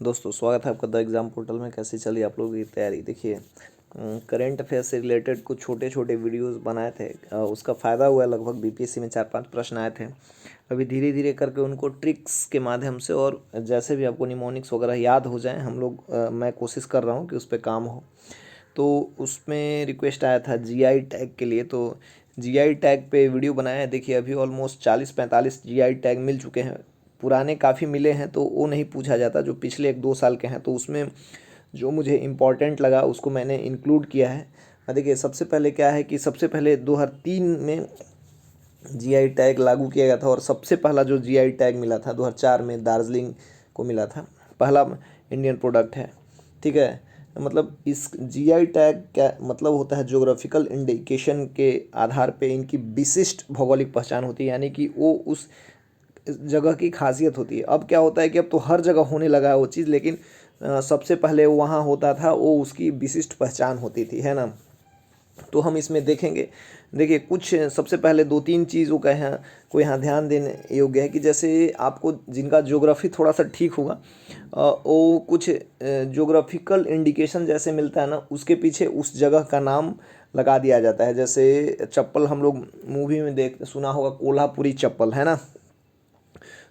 दोस्तों स्वागत है आपका द एग्ज़ाम पोर्टल में। कैसी चली आप लोगों की तैयारी? देखिए, करंट अफेयर से रिलेटेड कुछ छोटे छोटे वीडियोस बनाए थे, उसका फ़ायदा हुआ है। लगभग बीपीएससी में 4-5 प्रश्न आए थे। अभी धीरे धीरे करके उनको ट्रिक्स के माध्यम से और जैसे भी आपको निमोनिक्स वगैरह याद हो जाए, हम लोग मैं कोशिश कर रहा हूँ कि उस पर काम हो। तो उसमें रिक्वेस्ट आया था जीआई टैग के लिए, तो जीआई टैग पे वीडियो बनाया है। देखिए, अभी ऑलमोस्ट 40-45 जीआई टैग मिल चुके हैं। पुराने काफ़ी मिले हैं तो वो नहीं पूछा जाता, जो पिछले 1-2 साल के हैं। तो उसमें जो मुझे इम्पोर्टेंट लगा उसको मैंने इंक्लूड किया है। देखिए, सबसे पहले क्या है कि सबसे पहले 2003 में जीआई टैग लागू किया गया था, और सबसे पहला जो जीआई टैग मिला था 2004 में दार्जिलिंग को मिला था। पहला इंडियन प्रोडक्ट है, ठीक है। मतलब इस जीआई टैग क्या मतलब होता है? ज्योग्राफिकल इंडिकेशन के आधार पे इनकी विशिष्ट भौगोलिक पहचान होती है, यानी कि वो उस जगह की खासियत होती है। अब क्या होता है कि अब तो हर जगह होने लगा है वो चीज़, लेकिन सबसे पहले वहाँ होता था, वो उसकी विशिष्ट पहचान होती थी, है ना। तो हम इसमें देखेंगे। देखिए, कुछ सबसे पहले 2-3 चीज़ों का यहाँ को यहाँ ध्यान देने योग्य है कि जैसे आपको जिनका ज्योग्राफी थोड़ा सा ठीक होगा, वो कुछ ज्योग्राफिकल इंडिकेशन जैसे मिलता है ना, उसके पीछे उस जगह का नाम लगा दिया जाता है। जैसे चप्पल, हम लोग मूवी में देख सुना होगा कोल्हापुरी चप्पल, है ना।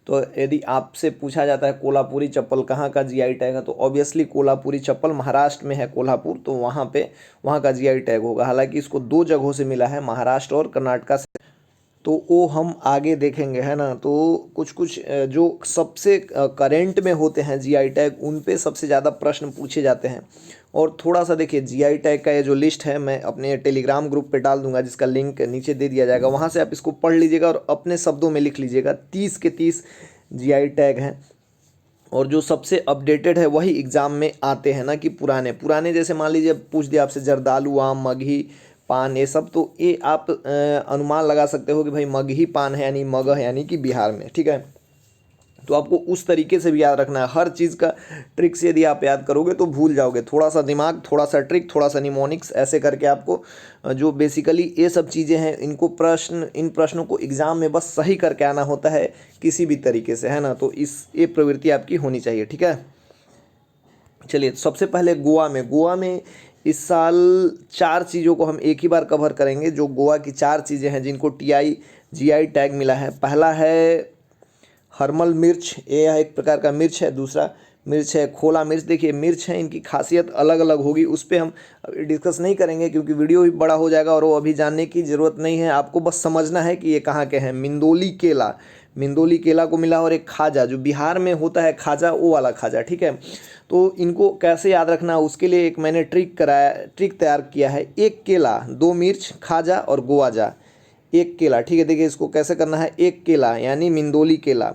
तो यदि आपसे पूछा जाता है कोल्हापुरी चप्पल कहाँ का जीआई टैग है, तो ऑब्वियसली कोल्हापुरी चप्पल महाराष्ट्र में है, कोल्हापुर, तो वहाँ का जीआई टैग होगा। हालांकि इसको 2 जगहों से मिला है, महाराष्ट्र और कर्नाटका से। तो वो हम आगे देखेंगे, है ना। तो कुछ कुछ जो सबसे करेंट में होते हैं जीआई टैग, उन पे सबसे ज़्यादा प्रश्न पूछे जाते हैं। और थोड़ा सा देखिए, जीआई टैग का ये जो लिस्ट है मैं अपने टेलीग्राम ग्रुप पे डाल दूंगा, जिसका लिंक नीचे दे दिया जाएगा। वहाँ से आप इसको पढ़ लीजिएगा और अपने शब्दों में लिख लीजिएगा। 30 के 30 जीआई टैग हैं, और जो सबसे अपडेटेड है वही एग्ज़ाम में आते हैं ना, कि पुराने पुराने जैसे मान लीजिए पूछ दिया आपसे जर्दालू आम, मगही पान, ये सब, तो ये आप अनुमान लगा सकते हो कि भाई मगही पान है यानी मगह यानी कि बिहार में, ठीक है। तो आपको उस तरीके से भी याद रखना है। हर चीज़ का ट्रिक से यदि आप याद करोगे तो भूल जाओगे। थोड़ा सा दिमाग, थोड़ा सा ट्रिक, थोड़ा सा निमोनिक्स, ऐसे करके आपको जो बेसिकली ये सब चीज़ें हैं, इन प्रश्नों को एग्ज़ाम में बस सही करके आना होता है किसी भी तरीके से, है ना। तो ये प्रवृत्ति आपकी होनी चाहिए, ठीक है। चलिए, सबसे पहले गोवा में इस साल 4 चीज़ों को हम एक ही बार कवर करेंगे। जो गोवा की 4 चीज़ें हैं जिनको जीआई टैग मिला है। पहला है हरमल मिर्च, ये एक प्रकार का मिर्च है। दूसरा मिर्च है खोला मिर्च। देखिए, मिर्च है, इनकी खासियत अलग अलग होगी, उस पर हम डिस्कस नहीं करेंगे क्योंकि वीडियो भी बड़ा हो जाएगा, और वो अभी जानने की ज़रूरत नहीं है। आपको बस समझना है कि ये कहाँ के हैं। मिंदोली केला को मिला, और एक खाजा जो बिहार में होता है, खाजा, वो वाला खाजा, ठीक है। तो इनको कैसे याद रखना, उसके लिए एक मैंने ट्रिक तैयार किया है। 1 केला, 2 मिर्च, खाजा और गोवाजा। 1 केला, ठीक है। देखिए, इसको कैसे करना है। 1 केला यानी मिंदोली केला।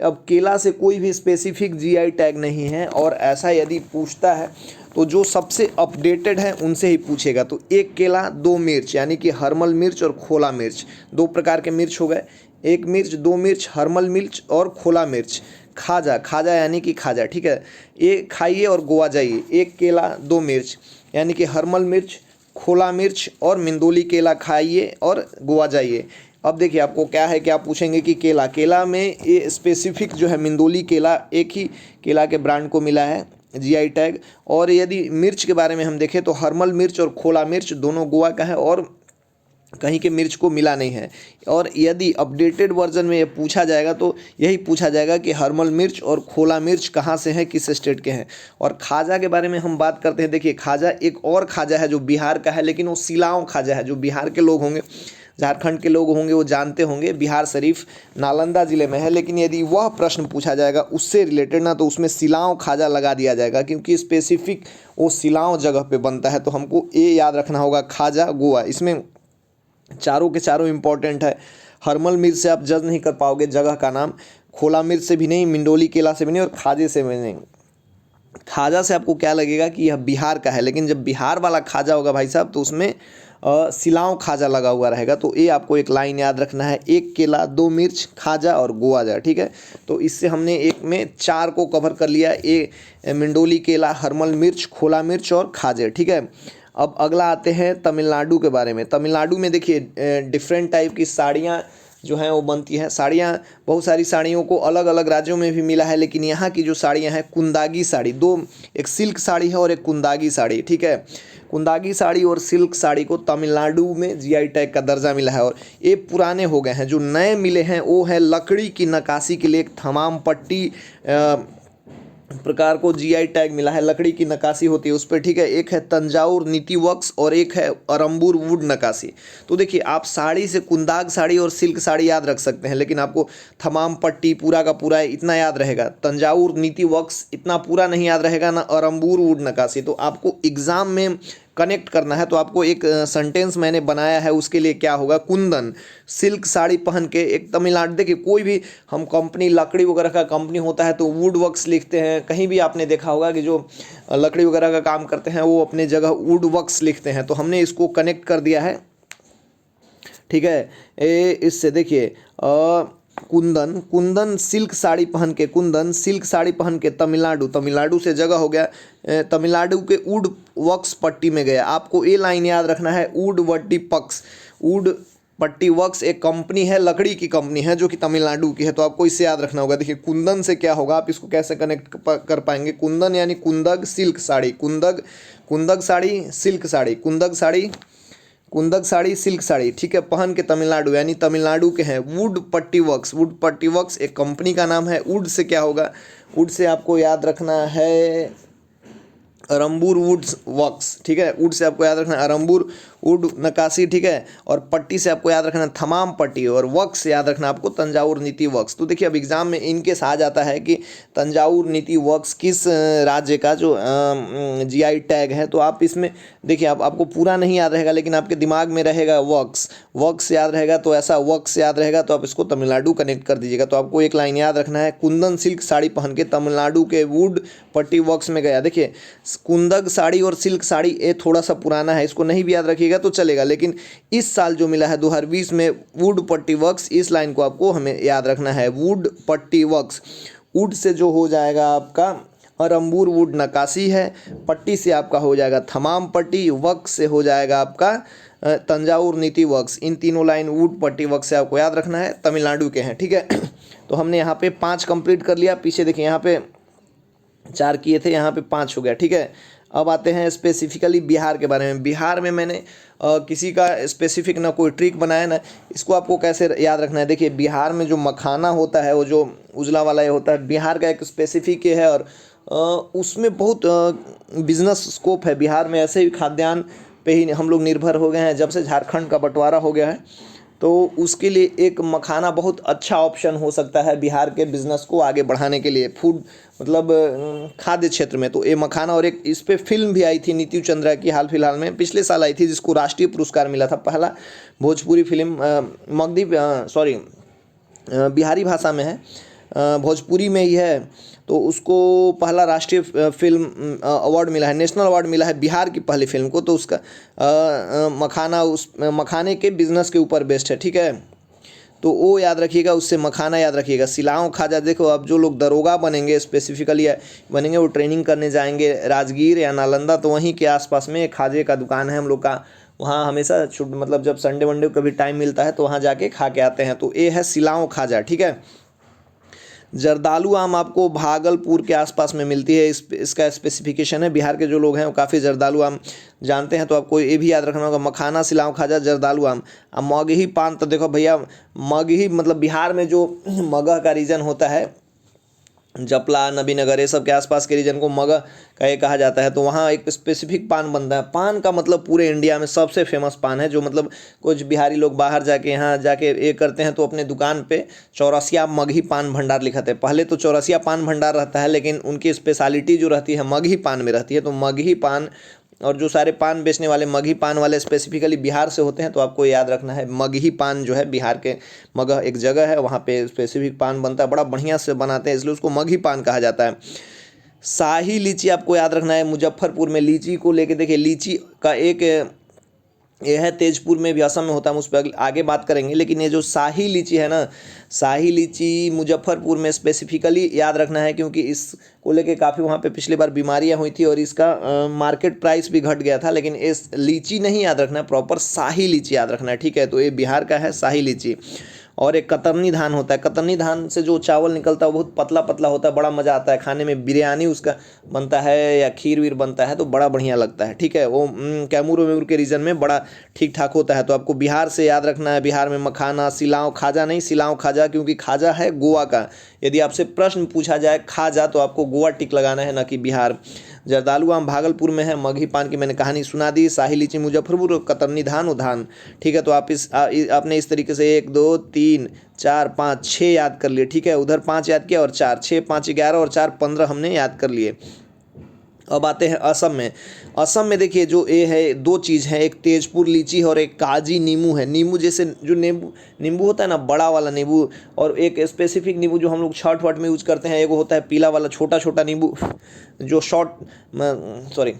अब केला से कोई भी स्पेसिफिक जीआई टैग नहीं है, और ऐसा यदि पूछता है तो जो सबसे अपडेटेड है उनसे ही पूछेगा। तो 1 केला, 2 मिर्च, यानी कि हरमल मिर्च और खोला मिर्च, 2 प्रकार के मिर्च हो गए। 1 मिर्च, 2 मिर्च, हरमल मिर्च और खोला मिर्च। खाजा यानी कि खाजा, ठीक है। ये खाइए और गोवा जाइए। 1 केला, 2 मिर्च, यानी कि हरमल मिर्च, खोला मिर्च और मिंदोली केला खाइए और गोवा जाइए। अब देखिए, आपको क्या है कि आप पूछेंगे कि केला में ये स्पेसिफिक जो है मिंदोली केला, एक ही केला के ब्रांड को मिला है जीआई टैग। और यदि मिर्च के बारे में हम देखें तो हरमल मिर्च और खोला मिर्च दोनों गोवा का है, और कहीं के मिर्च को मिला नहीं है। और यदि अपडेटेड वर्जन में ये पूछा जाएगा तो यही पूछा जाएगा कि हरमल मिर्च और खोला मिर्च कहाँ से हैं, किस स्टेट के हैं। और खाजा के बारे में हम बात करते हैं। देखिए, खाजा एक और खाजा है जो बिहार का है, लेकिन वो सिलाओं खाजा है। जो बिहार के लोग होंगे, झारखंड के लोग होंगे, वो जानते होंगे। बिहार शरीफ नालंदा ज़िले में है, लेकिन यदि वह प्रश्न पूछा जाएगा उससे रिलेटेड ना, तो उसमें सिलाओं खाजा लगा दिया जाएगा, क्योंकि स्पेसिफिक वो सिलाओं जगह पे बनता है। तो हमको ये याद रखना होगा, खाजा गोवा। इसमें चारों के चारों इंपॉर्टेंट है। हरमल मिर्च से आप जज नहीं कर पाओगे जगह का नाम, खोला मिर्च से भी नहीं, मिंडोली केला से भी नहीं, और खाजे से भी नहीं। खाजा से आपको क्या लगेगा कि यह बिहार का है, लेकिन जब बिहार वाला खाजा होगा भाई साहब, तो उसमें सिलाओ खाजा लगा हुआ रहेगा। तो ये आपको एक लाइन याद रखना है। 1 केला, 2 मिर्च, खाजा और गोवाजा, ठीक है। तो इससे हमने एक में 4 को कवर कर लिया। मिंडोली केला, हरमल मिर्च, खोला मिर्च और खाजे, ठीक है। अब अगला आते हैं तमिलनाडु के बारे में। तमिलनाडु में देखिए, डिफरेंट टाइप की साड़ियाँ जो हैं वो बनती है। साड़ियाँ, बहुत सारी साड़ियों को अलग अलग राज्यों में भी मिला है, लेकिन यहाँ की जो साड़ियाँ हैं कुंदागी साड़ी, दो, एक सिल्क साड़ी है और एक कुंदागी साड़ी, ठीक है। कुंदागी साड़ी और सिल्क साड़ी को तमिलनाडु में जीआई टैग का दर्जा मिला है। और ये पुराने हो गए हैं। जो नए मिले हैं वो है लकड़ी की नक्काशी के लिए एक थमाम पट्टी प्रकार को जीआई टैग मिला है। लकड़ी की नक्काशी होती है उस पर, ठीक है। एक है तंजाउर नीति वर्क्स और एक है अरंबूर वुड नक्काशी। तो देखिए, आप साड़ी से कुंदाग साड़ी और सिल्क साड़ी याद रख सकते हैं, लेकिन आपको थमाम पट्टी पूरा का पूरा इतना याद रहेगा। तंजाउर नीति वर्क्स इतना पूरा नहीं याद रहेगा ना, अरंबूर वुड नक्काशी। तो आपको एग्जाम में कनेक्ट करना है, तो आपको एक सेंटेंस मैंने बनाया है, उसके लिए क्या होगा, कुंदन सिल्क साड़ी पहन के एक तमिलनाडु, देखिए कोई भी हम कंपनी, लकड़ी वगैरह का कंपनी होता है तो वुड वर्क्स लिखते हैं। कहीं भी आपने देखा होगा कि जो लकड़ी वगैरह का काम करते हैं वो अपने जगह वुड वर्क्स लिखते हैं। तो हमने इसको कनेक्ट कर दिया है, ठीक है। इससे देखिए कुंदन, कुंदन सिल्क साड़ी पहन के, कुंदन सिल्क साड़ी पहन के तमिलनाडु, तमिलनाडु से जगह हो गया तमिलनाडु के वुड वर्क्स पट्टी में गया। आपको ये लाइन याद रखना है, वुड वट्टी पक्स, वुड पट्टी वर्क्स एक कंपनी है, लकड़ी की कंपनी है जो कि तमिलनाडु की है। तो आपको इससे याद रखना होगा। देखिए कुंदन से क्या होगा, आप इसको कैसे कनेक्ट कर पाएंगे, कुंदन यानी कुंदग सिल्क साड़ी, कुंदग, कुंदग साड़ी सिल्क साड़ी, कुंदग साड़ी, कुंदक साड़ी सिल्क साड़ी, ठीक है, पहन के तमिलनाडु, यानी तमिलनाडु के हैं। वुड पट्टी वर्क्स, वुड पट्टी वर्क्स एक कंपनी का नाम है। वुड से क्या होगा, वुड से आपको याद रखना है अरंबूर वुड्स वर्क्स, ठीक है। वुड से आपको याद रखना है अरंबूर वुड नक्काशी, ठीक है। और पट्टी से आपको याद रखना है थमाम पट्टी, और वर्क्स से याद रखना आपको तंजाउर नीति वर्क्स। तो देखिए अब एग्जाम में इनकेस आ जाता है कि तंजाउर नीति वर्क्स किस राज्य का जो जीआई टैग है, तो आप इसमें देखिए, आपको पूरा नहीं याद रहेगा, लेकिन आपके दिमाग में रहेगा वर्क्स, वर्क्स याद रहेगा। तो ऐसा वर्क्स याद रहेगा तो आप इसको तमिलनाडु कनेक्ट कर दीजिएगा। तो आपको एक लाइन याद रखना है, कुंदन सिल्क साड़ी पहन के तमिलनाडु के वुड पट्टी वर्क्स में गया। देखिए कुंदग साड़ी और सिल्क साड़ी ये थोड़ा सा पुराना है, इसको नहीं भी याद रखिएगा तो चलेगा, लेकिन इस साल जो मिला है 2020 में वुड पट्टी वर्क्स, इस लाइन को आपको हमें याद रखना है, वुड पट्टी वर्क्स। वुड से जो हो जाएगा आपका अरंबूर वुड नक्काशी है, पट्टी से आपका हो जाएगा थमाम पट्टी, वर्क्स से हो जाएगा आपका तंजाउर नीति वर्क्स। इन तीनों लाइन वुड पट्टी वर्क्स से आपको याद रखना है, तमिलनाडु के हैं, ठीक है। तो हमने यहाँ पे 5 कंप्लीट कर लिया। पीछे देखिए यहाँ पे 4 किए थे, यहाँ पे 5 हो गया, ठीक है। अब आते हैं स्पेसिफिकली बिहार के बारे में। बिहार में मैंने किसी का स्पेसिफिक ना कोई ट्रिक बनाया ना, इसको आपको कैसे याद रखना है। देखिए बिहार में जो मखाना होता है, वो जो उजला वाला ये होता है, बिहार का एक स्पेसिफिक है, और उसमें बहुत बिजनेस स्कोप है बिहार में। ऐसे ही खाद्यान्न पे ही हम लोग निर्भर हो गए हैं जब से झारखंड का बंटवारा हो गया है। तो उसके लिए एक मखाना बहुत अच्छा ऑप्शन हो सकता है बिहार के बिज़नेस को आगे बढ़ाने के लिए, फूड मतलब खाद्य क्षेत्र में। तो ये मखाना, और एक इस पे फिल्म भी आई थी नीतू चंद्रा की, हाल फिलहाल में पिछले साल आई थी, जिसको राष्ट्रीय पुरस्कार मिला था। पहला भोजपुरी फिल्म मगधी, सॉरी बिहारी भाषा में है, भोजपुरी में ही है। तो उसको पहला राष्ट्रीय फिल्म अवार्ड मिला है, नेशनल अवार्ड मिला है बिहार की पहली फिल्म को। तो उसका मखाना, उस मखाने के बिजनेस के ऊपर बेस्ड है, ठीक है। तो वो याद रखिएगा, उससे मखाना याद रखिएगा। सिलाओ खाजा, देखो अब जो लोग दरोगा बनेंगे, स्पेसिफिकली बनेंगे, वो ट्रेनिंग करने जाएंगे राजगीर या नालंदा, तो वहीं के आसपास में खाजे का दुकान है हम लोग का। वहाँ हमेशा मतलब जब संडे वनडे को कभी टाइम मिलता है तो वहाँ जाके खा के आते हैं। तो ये है सिलाओ खाजा, ठीक है। जर्दालू आम आपको भागलपुर के आसपास में मिलती है, इसका स्पेसिफिकेशन है। बिहार के जो लोग हैं वो काफ़ी जर्दालू आम जानते हैं, तो आपको ये भी याद रखना होगा, मखाना, सिलाव खाजा, जर्दालू आम। मगही पान, तो देखो भैया मगही मतलब बिहार में जो मगह का रीजन होता है, जपला, नबीनगर, ये सब के आसपास के रीजन को मगह का ये कहा जाता है। तो वहाँ एक स्पेसिफिक पान बनता है। पान का मतलब पूरे इंडिया में सबसे फेमस पान है, जो मतलब कुछ बिहारी लोग बाहर जाके यहाँ जाके ये करते हैं, तो अपने दुकान पे चौरसिया मगही पान भंडार लिखाते हैं। पहले तो चौरसिया पान भंडार रहता है, लेकिन उनकी स्पेशलिटी जो रहती है मगही पान में रहती है। तो मगही पान, और जो सारे पान बेचने वाले मगही पान वाले स्पेसिफिकली बिहार से होते हैं। तो आपको याद रखना है, मगही पान जो है बिहार के, मगह एक जगह है, वहाँ पे स्पेसिफिक पान बनता है, बड़ा बढ़िया से बनाते हैं, इसलिए उसको मगही पान कहा जाता है। शाही लीची आपको याद रखना है, मुजफ्फरपुर में लीची को लेके, देखिए लीची का एक ये है, तेजपुर में भी, असम में होता है, हम उस पर आगे बात करेंगे। लेकिन ये जो शाही लीची है ना, शाही लीची मुजफ्फरपुर में स्पेसिफिकली याद रखना है, क्योंकि इसको लेके काफ़ी वहाँ पे पिछली बार बीमारियाँ हुई थी और इसका मार्केट प्राइस भी घट गया था। लेकिन इस लीची नहीं याद रखना है, प्रॉपर शाही लीची याद रखना है, ठीक है। तो ये बिहार का है शाही लीची। और एक कतरनी धान होता है। कतरनी धान से जो चावल निकलता है वो बहुत पतला पतला होता है, बड़ा मज़ा आता है खाने में। बिरयानी उसका बनता है या खीर वीर बनता है तो बड़ा बढ़िया लगता है। ठीक है, वो कैमूर वेमूर के रीजन में बड़ा ठीक ठाक होता है। तो आपको बिहार से याद रखना है, बिहार में मखाना, सिलाव खाजा नहीं, सिलाव खाजा, क्योंकि खाजा है गोवा का। यदि आपसे प्रश्न पूछा जाए खाजा तो आपको गोवा टिक लगाना है, ना कि बिहार। जर्दालू आम भागलपुर में है। मगही पान की मैंने कहानी सुना दी। शाही लीची मुजफ्फरपुर और कतरनी धान उधान। ठीक है, तो आप आपने इस तरीके से 1 2 3 4 5 6 याद कर लिए। ठीक है, उधर 5 याद किया और 4, 6 5 11 और 4 15 हमने याद कर लिए। अब आते हैं असम में। असम में देखिए जो ये है, दो चीज़ है, एक तेजपुर लीची है और एक काजी नींबू है। नींबू जैसे जो नींबू नींबू होता है ना, बड़ा वाला नींबू, और एक स्पेसिफिक नींबू जो हम लोग छठ वठ में यूज करते हैं, एक होता है पीला वाला छोटा छोटा नींबू जो शॉर्ट, सॉरी,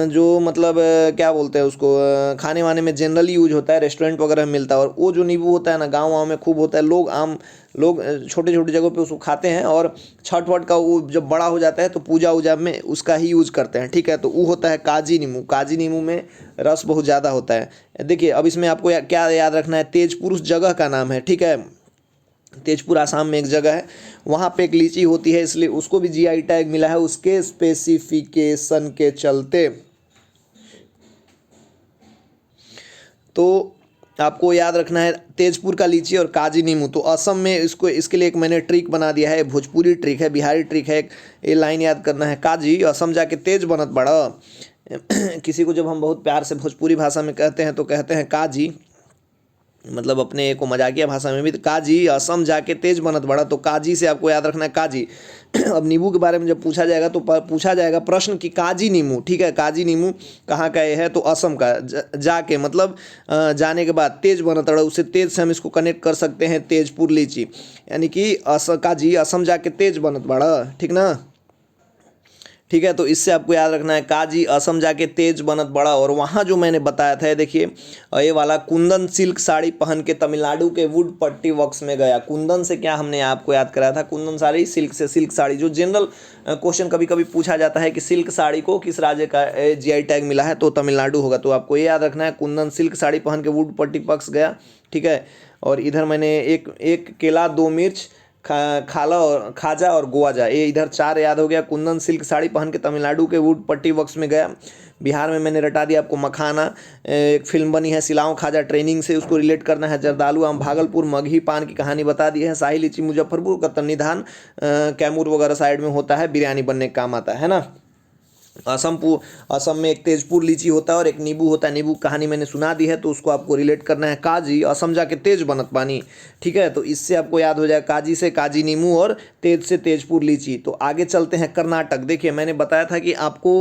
जो मतलब क्या बोलते हैं उसको, खाने वाने में जनरली यूज होता है, रेस्टोरेंट वगैरह में मिलता है। और वो जो नींबू होता है ना, गाँव वाँव में खूब होता है। लोग छोटे छोटे जगहों पे उसको खाते हैं, और छठ वठ का वो जब बड़ा हो जाता है तो पूजा वूजा में उसका ही यूज़ करते हैं। ठीक है, तो वो होता है काजी नींबू। काजी नींबू में रस बहुत ज़्यादा होता है। देखिए अब इसमें आपको क्या याद रखना है, तेजपुर उस जगह का नाम है। ठीक है, तेजपुर आसाम में एक जगह है, वहाँ पे एक लीची होती है, इसलिए उसको भी जीआई टैग मिला है उसके स्पेसिफिकेशन के चलते। तो आपको याद रखना है तेजपुर का लीची और काजी नींबू। तो असम में इसके लिए एक मैंने ट्रिक बना दिया है, भोजपुरी ट्रिक है, बिहारी ट्रिक है। ये लाइन याद करना है, काजी असम जाके तेज बनत बड़ा। किसी को जब हम बहुत प्यार से भोजपुरी भाषा में कहते हैं तो कहते हैं काजी, मतलब अपने को मजाकिया भाषा में भी, तो काजी असम जाके तेज बनत बड़ा। तो काजी से आपको याद रखना है काजी। अब नींबू के बारे में जब पूछा जाएगा तो पूछा जाएगा प्रश्न कि काजी नींबू, ठीक है, काजी नींबू कहाँ का ये है, तो असम का। जाके मतलब जाने के बाद तेज बनत बड़ा, उससे तेज से हम इसको कनेक्ट कर सकते हैं तेजपुर लीची, यानी कि काजी असम जाके तेज बनत बड़ा। ठीक ना, ठीक है, तो इससे आपको याद रखना है काजी असम जाके तेज बनत बड़ा। और वहाँ जो मैंने बताया था, देखिए ये वाला कुंदन सिल्क साड़ी पहन के तमिलनाडु के वुड पट्टी वर्क्स में गया। कुंदन से क्या हमने आपको याद कराया था, कुंदन साड़ी सिल्क से, सिल्क साड़ी जो जनरल क्वेश्चन कभी कभी पूछा जाता है कि सिल्क साड़ी को किस राज्य का जीआई टैग मिला है, तो तमिलनाडु होगा। तो आपको ये याद रखना है कुंदन सिल्क साड़ी पहन के वुड पट्टी वर्क्स गया। ठीक है, और इधर मैंने एक केला, 2 मिर्च, खाला और खाजा और गोवाजा, ये इधर 4 याद हो गया। कुंदन सिल्क साड़ी पहन के तमिलनाडु के वुड पट्टी वर्क्स में गया। बिहार में मैंने रटा दिया आपको मखाना, एक फिल्म बनी है सिलाव खाजा, ट्रेनिंग से उसको रिलेट करना है। जर्दालू आम भागलपुर, मगही पान की कहानी बता दी है। शाही लीची मुजफ्फरपुर, कतरनी धान कैमूर वगैरह साइड में होता है, बिरयानी बनने का काम आता है ना। असम में एक तेजपुर लीची होता है और एक नींबू होता है। नींबू कहानी मैंने सुना दी है, तो उसको आपको रिलेट करना है काजी असम जाके तेज बनत पानी। ठीक है, तो इससे आपको याद हो जाए काजी से काजी नींबू और तेज से तेजपुर लीची। तो आगे चलते हैं कर्नाटक। देखिए मैंने बताया था कि आपको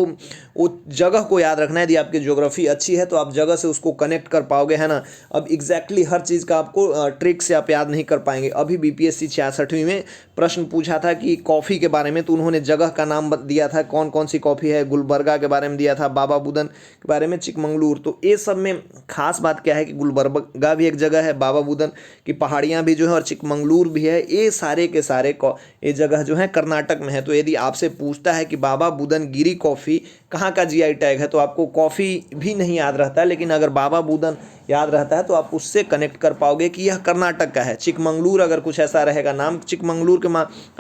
वो जगह को याद रखना है। यदि आपकी ज्योग्राफी अच्छी है तो आप जगह से उसको कनेक्ट कर पाओगे, है ना। अब एग्जैक्टली हर चीज़ का आपको ट्रिक से आप याद नहीं कर पाएंगे। अभी बीपीएससी 66वीं में प्रश्न पूछा था कि कॉफ़ी के बारे में, तो उन्होंने जगह का नाम दिया था, कौन कौन सी कॉफ़ी है, गुलबर्गा के बारे में दिया था, बाबा बुदन के बारे में, चिकमंगलूर। तो ये सब में खास बात क्या है कि गुलबर्गा भी एक जगह है, बाबा बुदन की पहाड़ियाँ भी जो है और चिकमंगलूर भी है, ये सारे के सारे ये जगह जो है कर्नाटक में है। तो यदि आपसे पूछता है कि बाबा बुदन गिरी कॉफ़ी कहाँ का जीआई टैग है, तो आपको कॉफ़ी भी नहीं याद रहता है, लेकिन अगर बाबा बुदन याद रहता है तो आप उससे कनेक्ट कर पाओगे कि यह कर्नाटक का है। चिकमंगलूर अगर कुछ ऐसा रहेगा नाम, चिकमंगलूर के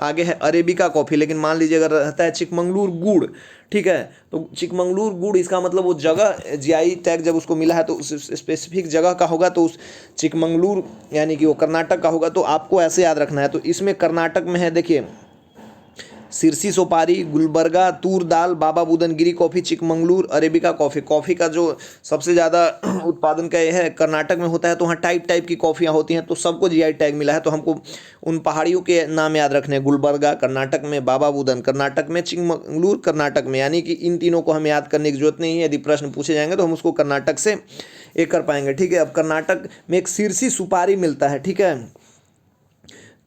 आगे है अरेबिका कॉफ़ी, लेकिन मान लीजिए अगर रहता है चिकमंगलूर गुड़, ठीक है, तो चिकमंगलूर गुड़, इसका मतलब वो जगह जीआई टैग जब उसको मिला है तो उस स्पेसिफिक जगह का होगा, तो उस चिकमंगलूर यानी कि वो कर्नाटक का होगा। तो आपको ऐसे याद रखना है। तो इसमें कर्नाटक में है, देखिए सिरसी सोपारी, गुलबर्गा, तूर दाल, Baba Budan Giri coffee, Chikmagalur, arabica coffee. Coffee का जो सबसे ज़्यादा उत्पादन का ये है कर्नाटक में होता है। तो वहाँ टाइप की कॉफ़ियाँ होती हैं, तो सबको जीआई टैग मिला है। तो हमको उन पहाड़ियों के नाम याद रखने हैं, गुलबर्गा कर्नाटक में, बाबा बुदन कर्नाटक में, चिकमंगलूर कर्नाटक में, यानी कि इन तीनों को हमें याद करने की जरूरत नहीं है। यदि प्रश्न पूछे जाएंगे तो हम उसको कर्नाटक से एक कर पाएंगे। ठीक है, अब कर्नाटक में एक सिरसी सुपारी मिलता है, ठीक है,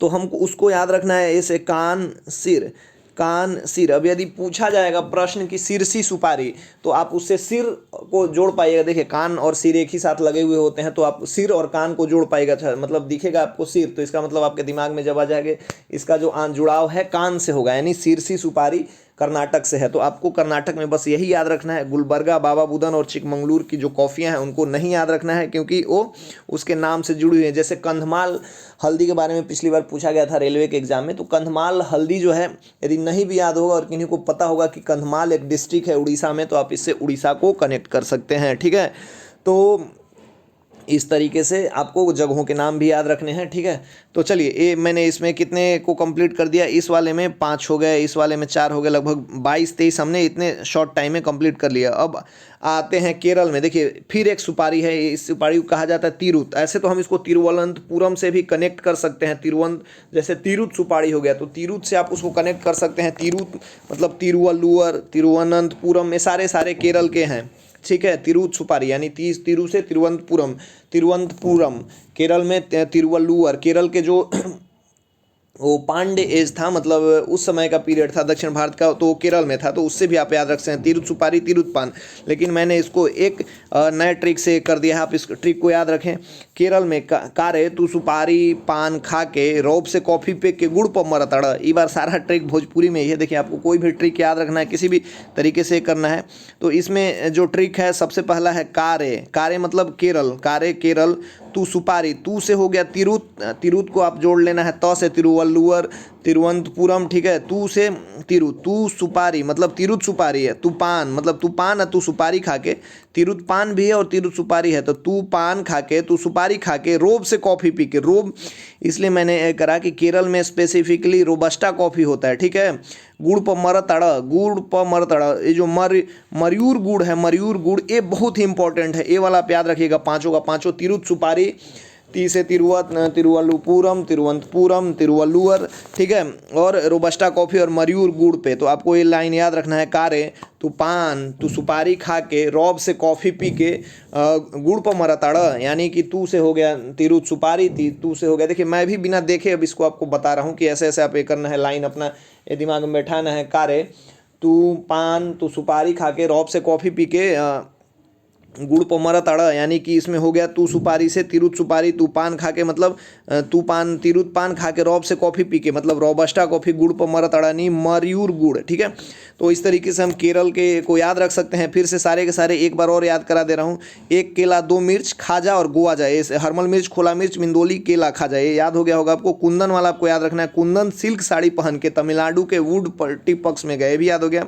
तो हमको उसको याद रखना है। ऐसे कान सिर। अब यदि पूछा जाएगा प्रश्न की सिरसी सुपारी, तो आप उससे सिर को जोड़ पाइएगा। देखिए कान और सिर एक ही साथ लगे हुए होते हैं, तो आप सिर और कान को जोड़ पाइएगा, मतलब दिखेगा आपको सिर, तो इसका मतलब आपके दिमाग में जब आ जाएगा इसका जो जुड़ाव है कान से होगा, यानी सिरसी सुपारी कर्नाटक से है। तो आपको कर्नाटक में बस यही याद रखना है, गुलबर्गा, बाबा बुदन और चिकमंगलूर की जो कॉफ़ियाँ हैं उनको नहीं याद रखना है, क्योंकि वो उसके नाम से जुड़ी हुई है। जैसे कंधमाल हल्दी के बारे में पिछली बार पूछा गया था रेलवे के एग्जाम में, तो कंधमाल हल्दी जो है यदि नहीं भी याद होगा और किन्हीं को पता होगा कि कंधमाल एक डिस्ट्रिक्ट है उड़ीसा में, तो आप इससे उड़ीसा को कनेक्ट कर सकते हैं। ठीक है, तो इस तरीके से आपको जगहों के नाम भी याद रखने हैं। ठीक है, तो चलिए ये मैंने इसमें कितने को कंप्लीट कर दिया, इस वाले में 5 हो गए, इस वाले में 4 हो गए, लगभग 22-23 हमने इतने शॉर्ट टाइम में कंप्लीट कर लिया। अब आते हैं केरल में। देखिए फिर एक सुपारी है, इस सुपारी को कहा जाता है तिरुत। ऐसे तो हम इसको तिरुवनंतपुरम से भी कनेक्ट कर सकते हैं, जैसे तिरुत सुपारी हो गया तो तिरुत से आप उसको कनेक्ट कर सकते हैं। तिरुत मतलब तिरुवल्लुवर, तिरुवनंतपुरम, ये सारे सारे केरल के हैं। ठीक है, तिरुत सुपारी यानी तिरु से तिरुवनंतपुरम, तिरुवनंतपुरम केरल में, तिरुवल्लुवर केरल के जो वो पांडे एज था, मतलब उस समय का पीरियड था दक्षिण भारत का, तो केरल में था, तो उससे भी आप याद रख सकते हैं तिरुत सुपारी, तिरुत पान। लेकिन मैंने इसको एक नए ट्रिक से कर दिया है, आप इस ट्रिक को याद रखें। केरल में कारे तू सुपारी पान खा के रौब से कॉफ़ी पे के गुड़ पर मरतड़। ये बार सारा ट्रिक भोजपुरी में ही है। देखिए आपको कोई भी ट्रिक याद रखना है, किसी भी तरीके से करना है, तो इसमें जो ट्रिक है सबसे पहला है कारे। कारे मतलब केरल, कारे केरल, तू सुपारी, तू से हो गया तिरुत, तिरुत को आप जोड़ लेना है त से, तिरुवल्लुवर, तिरुवनंतपुरम। ठीक है, तू से तिरुत, तू सुपारी मतलब तिरुत सुपारी है, तू पान मतलब तू पान है, तू सुपारी खा के, तिरुत पान भी है और तिरुत सुपारी है, तो तू पान खा के, तू सुपारी खा के, रोब से कॉफ़ी पी के। रोब इसलिए मैंने करा कि केरल में स्पेसिफिकली रोबस्टा कॉफ़ी होता है। ठीक है, गुड़ पर मरतड़, गुड़ पर मरतड़, ये जो मयूर गुड़ है, मयूर गुड़, ये बहुत ही इंपॉर्टेंट है, ये वाला आप याद रखिएगा। पाँचों का पाँचों, तिरुत सुपारी, ती से तिरुवल्लुपुरम, तिरुवनंतपुरम, तिरुवल्लुवर। ठीक है, और रोबस्टा कॉफ़ी और मयूर गुड़ पे, तो आपको ये लाइन याद रखना है। कारे तू पान तू सुपारी खा के, रौब से कॉफ़ी पी के, गुड़ पर मरतड़, यानी कि तू से हो गया तिरुत सुपारी, तू से हो गया। देखिए मैं भी बिना देखे अब इसको आपको बता रहा हूँ कि ऐसे ऐसे आप ये करना है, लाइन अपना ये दिमाग में बैठाना है। कारे तू पान तू सुपारी खा के, रौब से कॉफ़ी पी के, गुड़ पर मरतड़, यानी कि इसमें हो गया तू सुपारी से तिरुत सुपारी, तू पान खा के मतलब तू पान तिरुत पान खा के, रौब से कॉफ़ी पी के मतलब रोबस्टा कॉफ़ी, गुड़ पर मरतड़ा नहीं मयूर गुड़। ठीक है, तो इस तरीके से हम केरल के को याद रख सकते हैं। फिर से सारे के सारे एक बार और याद करा दे रहा हूँ। एक केला, 2 मिर्च, खाजा और गोवा जाए, हरमल मिर्च, खोला मिर्च, मिंदोली, केला, खाजा, ये याद हो गया होगा आपको। कुंदन वाला आपको याद रखना है, कुंदन सिल्क साड़ी पहन के तमिलनाडु के वुड पट्टी पक्ष में गए, भी याद हो गया।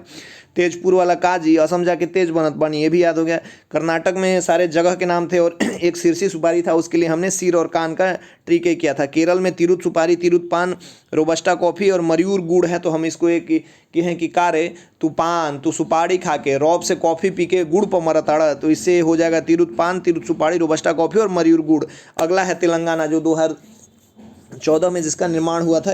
तेजपुर वाला काजी, असम जाके तेज बनत बनी, ये भी याद हो गया। कर्नाटक में सारे जगह के नाम थे, और एक सिरसी सुपारी था, उसके लिए हमने सिर और कान का ट्रिक किया था। केरल में तिरुत सुपारी, तिरुत पान, रोबस्टा कॉफ़ी और मयूर गुड़ है, तो हम इसको एक कि हैं कि कारे तू पान तू सुपारी खा के, रौब से कॉफ़ी पी के, गुड़ पर मरतड़, तो इससे हो जाएगा तिरुत पान, तिरुत सुपारी, रोबस्टा कॉफ़ी और मयूर गुड़। अगला है तेलंगाना, जो 2014 में जिसका निर्माण हुआ था।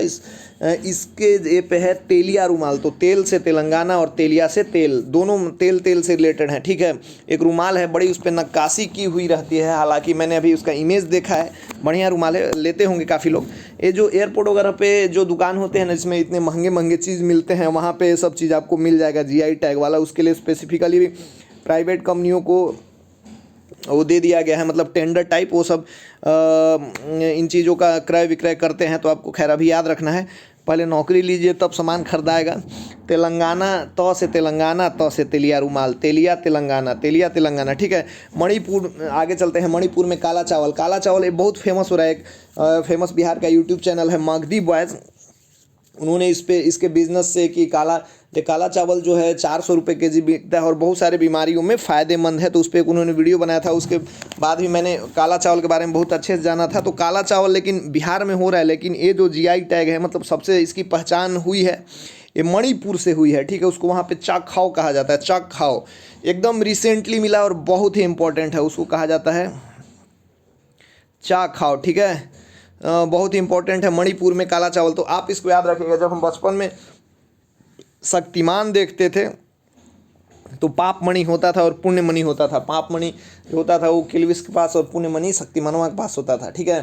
इसके ये पे है तेलिया रुमाल। तो तेल से तेलंगाना और तेलिया से तेल, दोनों तेल से रिलेटेड हैं। ठीक है, एक रुमाल है बड़ी, उस पर नक्काशी की हुई रहती है, हालांकि मैंने अभी उसका इमेज देखा है, बढ़िया रुमाल है, लेते होंगे काफ़ी लोग। ये जो एयरपोर्ट वगैरह पे जो दुकान होते हैं ना, जिसमें इतने महंगे महंगे चीज़ मिलते हैं, वहाँ पे सब चीज़ आपको मिल जाएगा GI टैग वाला। उसके लिए स्पेसिफिकली प्राइवेट कंपनियों को वो दे दिया गया है, मतलब टेंडर टाइप, वो सब इन चीज़ों का क्रय विक्रय करते हैं। तो आपको खैर अभी याद रखना है, पहले नौकरी लीजिए तब सामान खरीदाएगा। तेलंगाना, त से तेलंगाना, त से तेलिया रुमाल, तेलिया तेलंगाना, तेलिया तेलंगाना। ठीक है, मणिपुर, आगे चलते हैं। मणिपुर में काला चावल, काला चावल ये बहुत फेमस हो रहा है। एक फेमस बिहार का यूट्यूब चैनल है मागधी बॉयज़, उन्होंने इसके बिजनेस से कि काला चावल जो है 400 रुपये केजी बिकता है और बहुत सारे बीमारियों में फ़ायदेमंद है, तो उस पर उन्होंने वीडियो बनाया था। उसके बाद भी मैंने काला चावल के बारे में बहुत अच्छे से जाना था। तो काला चावल लेकिन बिहार में हो रहा है, लेकिन ये जो GI टैग है, मतलब सबसे इसकी पहचान हुई है, ये मणिपुर से हुई है। ठीक है, उसको वहाँ पे चाक खाओ कहा जाता है, चाक खाओ, एकदम रिसेंटली मिला और बहुत ही इंपॉर्टेंट है, उसको कहा जाता है चाक खाओ। ठीक है, बहुत ही इंपॉर्टेंट है मणिपुर में काला चावल। तो आप इसको याद रखिएगा। जब हम बचपन में शक्तिमान देखते थे तो पाप मणि होता था और पुण्य मणि होता था। पाप मणि जो होता था वो किलविस के पास, और पुण्य मणि शक्तिमानवा के पास होता था। ठीक है,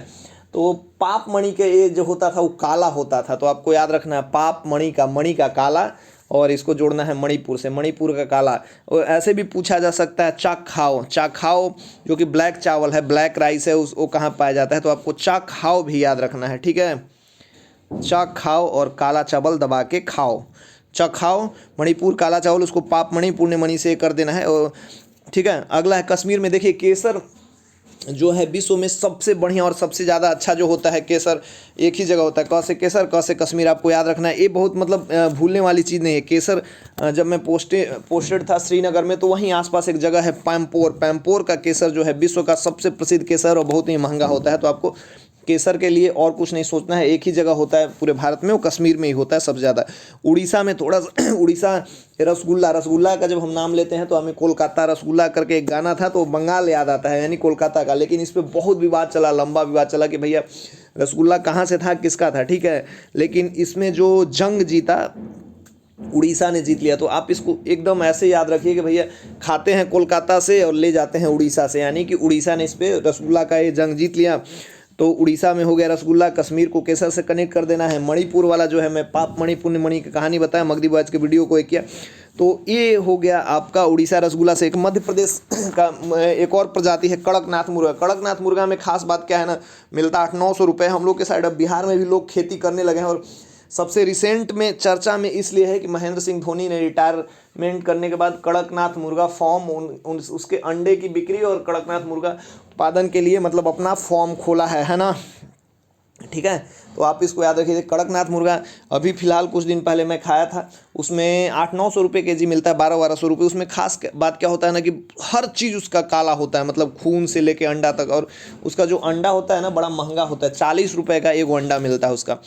तो पाप मणि के ये जो होता था वो काला होता था, तो आपको याद रखना है पाप मणि का काला, और इसको जोड़ना है मणिपुर से, मणिपुर का काला। और ऐसे भी पूछा जा सकता है चाक खाओ, चाक खाओ जो कि ब्लैक चावल है, ब्लैक राइस है, वो कहाँ पाया जाता है, तो आपको चाक खाओ भी याद रखना है। ठीक है, चाक खाओ और काला चावल दबा के खाओ। चखाओ, मणिपुर काला चावल उसको पाप मणि पुण्य मणि से कर देना है। और ठीक है, अगला है कश्मीर में देखिए केसर जो है विश्व में सबसे बढ़िया और सबसे ज़्यादा अच्छा जो होता है केसर एक ही जगह होता है, क से केसर क से कश्मीर, आपको याद रखना है। ये बहुत मतलब भूलने वाली चीज़ नहीं है। केसर जब मैं पोस्टेड था श्रीनगर में तो वहीं आसपास एक जगह है पैम्पोर का केसर जो है विश्व का सबसे प्रसिद्ध केसर और बहुत ही महंगा होता है। तो आपको केसर के लिए और कुछ नहीं सोचना है, एक ही जगह होता है पूरे भारत में, वो कश्मीर में ही होता है सबसे ज़्यादा। उड़ीसा में थोड़ा सा उड़ीसा रसगुल्ला का जब हम नाम लेते हैं तो हमें कोलकाता रसगुल्ला करके एक गाना था तो बंगाल याद आता है यानी कोलकाता का, लेकिन इस पर बहुत विवाद चला, लंबा विवाद चला कि भैया रसगुल्ला कहाँ से था, किसका था, ठीक है। लेकिन इसमें जो जंग जीता उड़ीसा ने जीत लिया। तो आप इसको एकदम ऐसे याद रखिए कि भैया खाते हैं कोलकाता से और ले जाते हैं उड़ीसा से, यानी कि उड़ीसा ने इस पर रसगुल्ला का ये जंग जीत लिया। तो उड़ीसा में हो गया रसगुल्ला, कश्मीर को केसर से कनेक्ट कर देना है। मणिपुर वाला जो है मैं पाप मणि पुण्य मणि की कहानी बताया, मगधी बॉयज के वीडियो को एक किया। तो ये हो गया आपका उड़ीसा रसगुल्ला से। एक मध्य प्रदेश का एक और प्रजाति है कड़कनाथ मुर्गा। कड़कनाथ मुर्गा में खास बात क्या है ना, मिलता 800-900 रुपये। हम लोग के साइड अब बिहार में भी लोग खेती करने लगे हैं। और सबसे रिसेंट में चर्चा में इसलिए है कि महेंद्र सिंह धोनी ने रिटायरमेंट करने के बाद कड़कनाथ मुर्गा फॉर्म उसके अंडे की बिक्री और कड़कनाथ मुर्गा उत्पादन के लिए मतलब अपना फॉर्म खोला है ना, ठीक है। तो आप इसको याद रखिए। कड़कनाथ मुर्गा अभी फ़िलहाल कुछ दिन पहले मैं खाया था, उसमें 800-900 रुपये केजी मिलता है, 1200-1200 रुपये। उसमें खास बात क्या होता है ना कि हर चीज़ उसका काला होता है, मतलब खून से लेके अंडा तक। और उसका जो अंडा होता है ना बड़ा महंगा होता है, 40 रुपये का एक अंडा मिलता है उसका।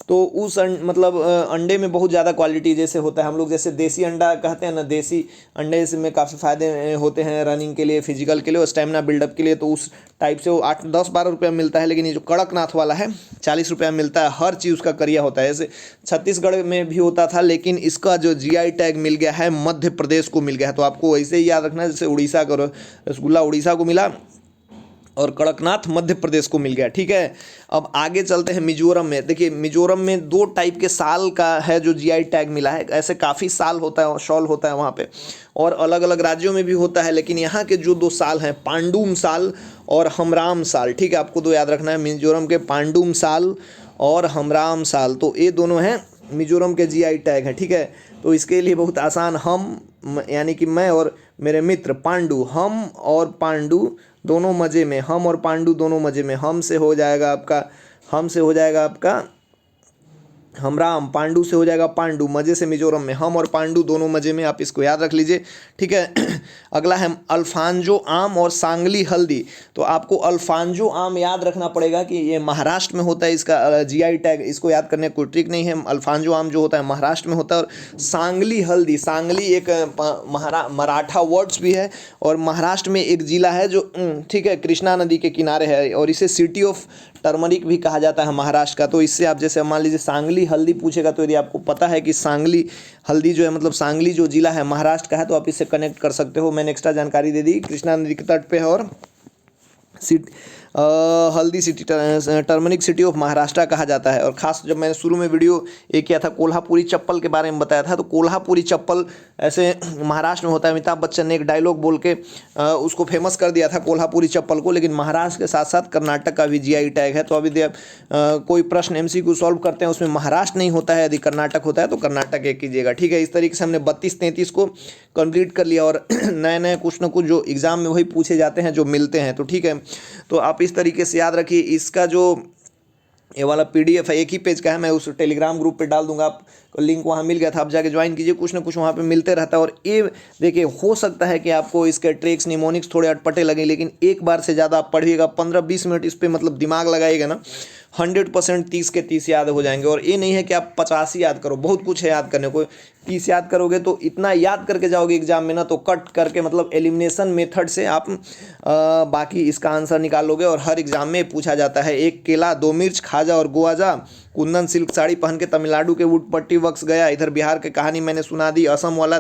तो उस मतलब अंडे में बहुत ज़्यादा क्वालिटी जैसे होता है, हम लोग जैसे देसी अंडा कहते हैं ना, देसी अंडे से में काफ़ी फ़ायदे होते हैं रनिंग के लिए, फिजिकल के लिए और स्टेमिना बिल्डअप के लिए। तो उस टाइप से वो 8-10-12 रुपये में मिलता है। लेकिन ये जो कड़कनाथ वाला है 40 रुपये में मिलता है, हर चीज़ उसका करिया होता है। जैसे छत्तीसगढ़ में भी होता था, लेकिन इसका जो जीआई टैग मिल गया है मध्य प्रदेश को मिल गया है। तो आपको वैसे ही याद रखना है जैसे उड़ीसा का रसगुल्ला उड़ीसा को मिला और कड़कनाथ मध्य प्रदेश को मिल गया, ठीक है। अब आगे चलते हैं मिजोरम में। देखिए मिजोरम में 2 टाइप के साल का है जो जीआई टैग मिला है। ऐसे काफ़ी साल होता है, शॉल होता है वहाँ पे, और अलग अलग राज्यों में भी होता है। लेकिन यहाँ के जो 2 साल हैं, पांडुम साल और हमराम साल, ठीक है, आपको 2 याद रखना है। मिजोरम के पांडुम साल और हमराम साल, तो ये दोनों हैं मिजोरम के जीआई टैग हैं, ठीक है। तो इसके लिए बहुत आसान, हम यानी कि मैं और मेरे मित्र पांडु, हम और पांडु दोनों मज़े में, हम और पांडु दोनों मज़े में। हम से हो जाएगा आपका हमराम, पांडु से हो जाएगा पांडु, मज़े से मिजोरम में, हम और पांडु दोनों मज़े में। आप इसको याद रख लीजिए, ठीक है। अगला है अल्फांजो आम और सांगली हल्दी। तो आपको अल्फांजो आम याद रखना पड़ेगा कि ये महाराष्ट्र में होता है, इसका जीआई टैग, इसको याद करने कोई ट्रिक नहीं है। अल्फांजो आम जो होता है महाराष्ट्र में होता है। और सांगली हल्दी, सांगली एक मराठा वर्ड्स भी है और महाराष्ट्र में एक ज़िला है जो ठीक है कृष्णा नदी के किनारे है, और इसे सिटी ऑफ टर्मरिक भी कहा जाता है महाराष्ट्र का। तो इससे आप जैसे मान लीजिए सांगली हल्दी पूछेगा तो यदि आपको पता है कि सांगली हल्दी जो है मतलब सांगली जो जिला है महाराष्ट्र का है, तो आप इससे कनेक्ट कर सकते हो। मैंने एक्स्ट्रा जानकारी दे दी, कृष्णा नदी के तट पे है और हल्दी city turmeric city of Maharashtra कहा जाता है। और ख़ास जब मैंने शुरू में वीडियो एक किया था कोल्हापुरी चप्पल के बारे में बताया था, तो कोल्हापुरी चप्पल ऐसे महाराष्ट्र में होता है। अमिताभ बच्चन ने एक डायलॉग बोल के उसको फेमस कर दिया था कोल्हापुरी चप्पल को। लेकिन महाराष्ट्र के साथ साथ कर्नाटक का भी जीआई टैग है। तो अभी कोई प्रश्न एमसीक्यू सॉल्व करते हैं उसमें महाराष्ट्र नहीं होता है, यदि कर्नाटक होता है तो कर्नाटक एक कीजिएगा, ठीक है। इस तरीके से हमने 32-33 को कंप्लीट कर लिया और नए नए कुछ ना कुछ जो एग्ज़ाम में वही पूछे जाते हैं जो मिलते हैं, तो ठीक है। तो आप इस तरीके से याद रखिए। इसका जो ये वाला पीडीएफ है, एक ही पेज का है, मैं उस टेलीग्राम ग्रुप पे डाल दूंगा, आपको लिंक वहाँ मिल गया था, आप जाके ज्वाइन कीजिए, कुछ ना कुछ वहाँ पे मिलते रहता है। और ये देखिए हो सकता है कि आपको इसके ट्रिक्स निमोनिक्स थोड़े अटपटे लगे, लेकिन एक बार से ज़्यादा आप पढ़िएगा, 15-20 मिनट इस पर मतलब दिमाग लगाइएगा ना, 100% 30 के 30 याद हो जाएंगे। और ये नहीं है कि आप 50 याद करो, बहुत कुछ है याद करने को। 30 याद करोगे तो इतना याद करके जाओगे एग्जाम में ना, तो कट करके मतलब एलिमिनेशन मेथड से आप बाकी इसका आंसर निकालोगे। और हर एग्जाम में पूछा जाता है, 1 केला 2 मिर्च खाजा और गोवा जा, कुंदन सिल्क साड़ी पहन के तमिलनाडु के वुड पट्टी वक्स गया, इधर बिहार की कहानी मैंने सुना दी, असम वाला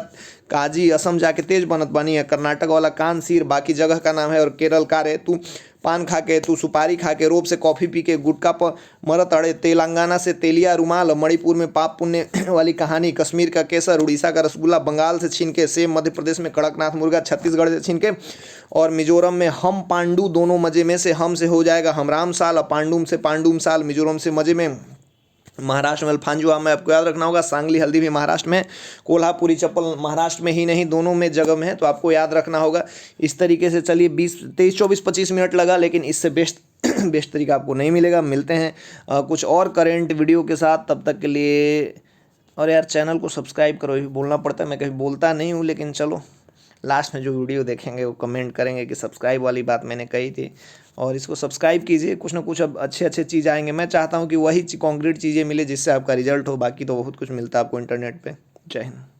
काजी असम जाके तेज बनत बनी है, कर्नाटक वाला कान सिर बाकी जगह का नाम है, और केरल का रे तू पान खा के, तू सुपारी खा के, रोब से कॉफ़ी पी के, गुटखा पर मरत अड़े, तेलंगाना से तेलिया रुमाल, मणिपुर में पाप पुण्य वाली कहानी, कश्मीर का केसर, उड़ीसा का रसगुल्ला, बंगाल से छीन के सेब, मध्य प्रदेश में कड़कनाथ मुर्गा, छत्तीसगढ़ से छीन के, और मिजोरम में हम पांडु दोनों मजे में से, हम से हो जाएगा हमराम साल और पांडुम से पांडुम साल, मिजोरम से मजे में महाराष्ट्र में अल्फांजो आम है, आपको याद रखना होगा। सांगली हल्दी भी महाराष्ट्र में, कोल्हापुरी चप्पल महाराष्ट्र में ही नहीं दोनों में जगह में है, तो आपको याद रखना होगा। इस तरीके से चलिए 23-24-25 मिनट लगा, लेकिन इससे बेस्ट बेस्ट तरीका आपको नहीं मिलेगा। मिलते हैं कुछ और करेंट वीडियो के साथ, तब तक के लिए। और यार चैनल को सब्सक्राइब करो, ये भी बोलना पड़ता है, मैं कभी बोलता नहीं हूँ, लेकिन चलो लास्ट में जो वीडियो देखेंगे वो कमेंट करेंगे कि सब्सक्राइब वाली बात मैंने कही थी, और इसको सब्सक्राइब कीजिए। कुछ ना कुछ अब अच्छे अच्छे चीज़ आएंगे। मैं चाहता हूँ कि वही कॉन्क्रीट चीज़ें मिले जिससे आपका रिजल्ट हो, बाकी तो बहुत कुछ मिलता है आपको इंटरनेट पे। जय हिंद।